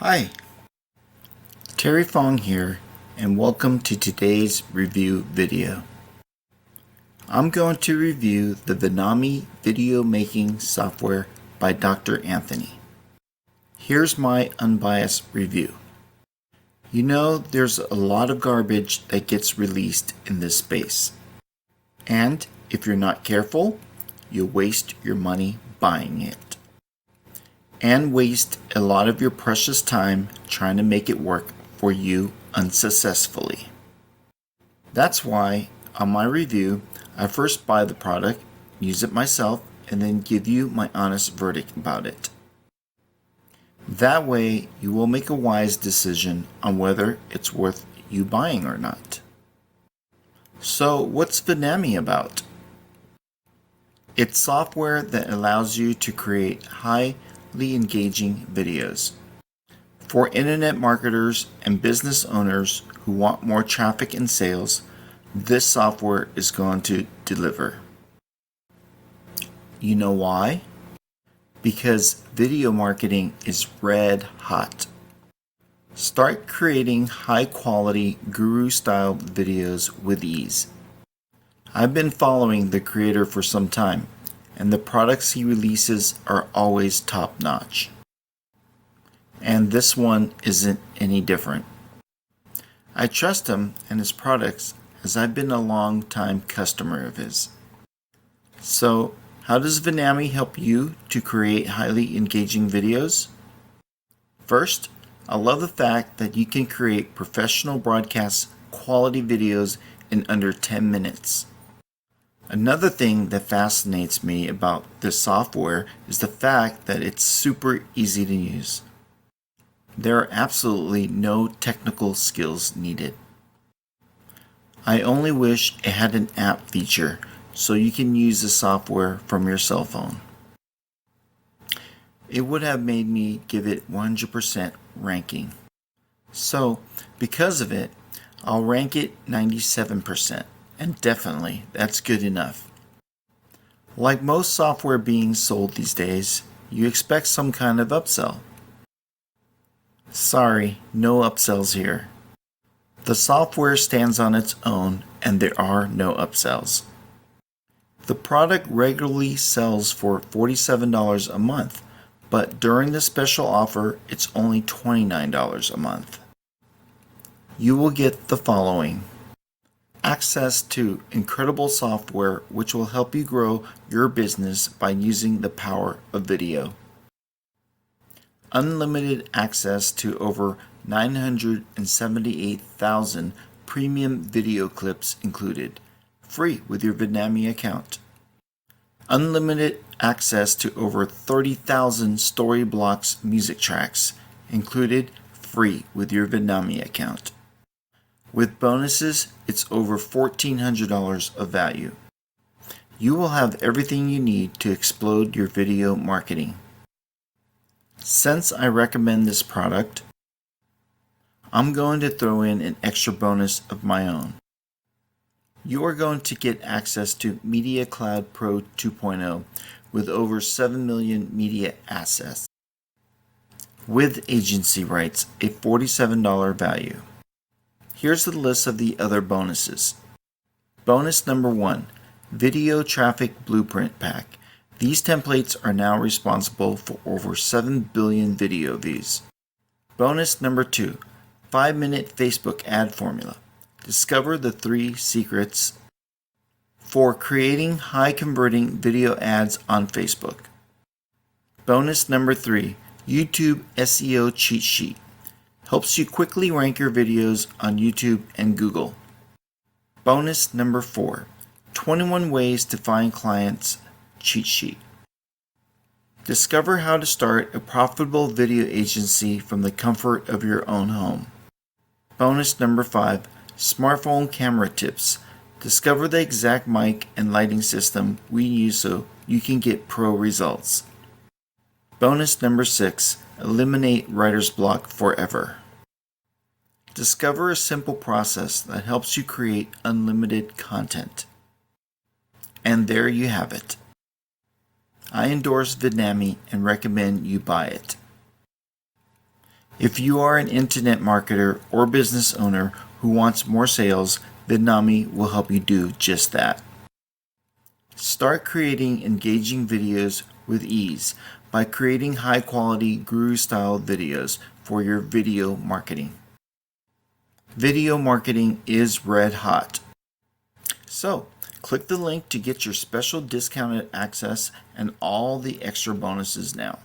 Hi, Terry Fong here, and welcome to today's review video. I'm going to review the Vidnami video making software by Dr. Anthony. Here's my unbiased review. You know, there's a lot of garbage that gets released in this space. And if you're not careful, you'll waste your money buying it. And waste a lot of your precious time trying to make it work for you unsuccessfully. That's why, on my review, I first buy the product, use it myself, and then give you my honest verdict about it. That way, you will make a wise decision on whether it's worth you buying or not. So, what's Vidnami about? It's software that allows you to create highly engaging videos. For internet marketers and business owners who want more traffic and sales, this software is going to deliver. You know why? Because video marketing is red hot. Start creating high quality guru style videos with ease. I've been following the creator for some time, and the products he releases are always top notch. And this one isn't any different. I trust him and his products as I've been a long time customer of his. So, how does Vidnami help you to create highly engaging videos? First, I love the fact that you can create professional broadcast quality videos in under 10 minutes. Another thing that fascinates me about this software is the fact that it's super easy to use. There are absolutely no technical skills needed. I only wish it had an app feature so you can use the software from your cell phone. It would have made me give it 100% ranking. So, because of it, I'll rank it 97%. And definitely, that's good enough. Like most software being sold these days, you expect some kind of upsell. Sorry, no upsells here. The software stands on its own and there are no upsells. The product regularly sells for $47 a month, but during the special offer, it's only $29 a month. You will get the following: access to incredible software which will help you grow your business by using the power of video. Unlimited access to over 978,000 premium video clips included, free with your Vidnami account. Unlimited access to over 30,000 Storyblocks music tracks included, free with your Vidnami account. With bonuses, it's over $1,400 of value. You will have everything you need to explode your video marketing. Since I recommend this product, I'm going to throw in an extra bonus of my own. You are going to get access to Media Cloud Pro 2.0 with over 7 million media assets, with agency rights, a $47 value. Here's the list of the other bonuses. Bonus number 1, Video Traffic Blueprint Pack. These templates are now responsible for over 7 billion video views. Bonus number 2, 5-minute Facebook ad formula. Discover the 3 secrets for creating high converting video ads on Facebook. Bonus number 3, YouTube SEO cheat sheet. Helps you quickly rank your videos on YouTube and Google. Bonus number 4, 21 ways to find clients cheat sheet. Discover how to start a profitable video agency from the comfort of your own home. Bonus number 5, smartphone camera tips. Discover the exact mic and lighting system we use so you can get pro results. Bonus number 6, eliminate writer's block forever. Discover a simple process that helps you create unlimited content. And there you have it. I endorse Vidnami and recommend you buy it. If you are an internet marketer or business owner who wants more sales, Vidnami will help you do just that. Start creating engaging videos with ease by creating high-quality guru-style videos for your video marketing. Video marketing is red hot. So, click the link to get your special discounted access and all the extra bonuses now.